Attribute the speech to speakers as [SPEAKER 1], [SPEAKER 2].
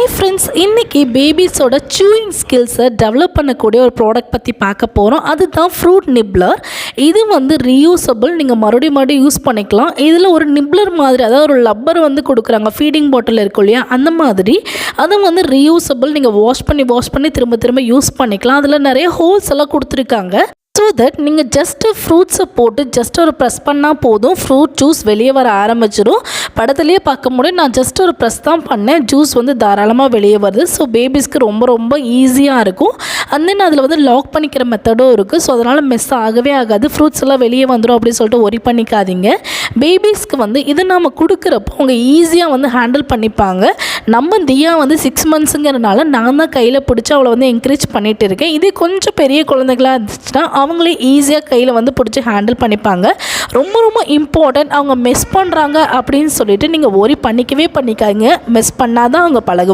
[SPEAKER 1] Hi friends, இன்றைக்கி பேபிஸோட chewing ஸ்கில்ஸை develop பண்ணக்கூடிய ஒரு ப்ராடக்ட் பற்றி பார்க்க போகிறோம். அதுதான் ஃப்ரூட் நிப்ளர். இது வந்து ரீயூசபிள், நீங்கள் மறுபடியும் யூஸ் பண்ணிக்கலாம். இதில் ஒரு நிப்ளர் மாதிரி, அதாவது ஒரு லப்பர் வந்து கொடுக்குறாங்க, ஃபீடிங் பாட்டில் இருக்கும் இல்லையா, அந்த மாதிரி. அது வந்து ரீயூசபிள், நீங்கள் வாஷ் பண்ணி திரும்ப திரும்ப யூஸ் பண்ணிக்கலாம். அதில் நிறைய ஹோல்ஸ் எல்லாம் கொடுத்துருக்காங்க. ஸோ தட் நீங்கள் ஜஸ்ட்டு ஃப்ரூட்ஸை போட்டு ஜஸ்ட் ஒரு ப்ரெஸ் பண்ணால் போதும், ஃப்ரூட் ஜூஸ் வெளியே வர ஆரம்பிச்சிடும். படத்துலேயே பார்க்க முடியும், நான் ஜஸ்ட் ஒரு ப்ரெஸ் தான் பண்ணேன், ஜூஸ் வந்து தாராளமாக வெளியே வருது. ஸோ பேபிஸ்க்கு ரொம்ப ரொம்ப ஈஸியாக இருக்கும். அண்ட் தென் அதில் வந்து லாக் பண்ணிக்கிற மெத்தடும் இருக்குது. ஸோ அதனால் மெஸ் ஆகவே ஆகாது. ஃப்ரூட்ஸ் எல்லாம் வெளியே வந்துடும் அப்படின்னு சொல்லிட்டு ஒரி பண்ணிக்காதீங்க. பேபிஸ்க்கு வந்து இது நம்ம கொடுக்குறப்போ அவங்க ஈஸியாக வந்து ஹேண்டில் பண்ணிப்பாங்க. நம்ம தியா வந்து 6 monthsங்கிறனால நான் தான் கையில் பிடிச்சி அவளை வந்து என்கரேஜ் பண்ணிகிட்டு இருக்கேன். இதே கொஞ்சம் பெரிய குழந்தைகளாக இருந்துச்சுன்னா அவங்களே ஈஸியாக கையில் வந்து பிடிச்சி ஹேண்டில் பண்ணிப்பாங்க. ரொம்ப ரொம்ப இம்பார்ட்டன்ட். அவங்க மெஸ் பண்ணுறாங்க அப்படின்னு சொல்லிட்டு நீங்கள் ஒரி பண்ணிக்கவே பண்ணிக்காதீங்க. மெஸ் பண்ணால் தான் அவங்க பழகுவாங்க.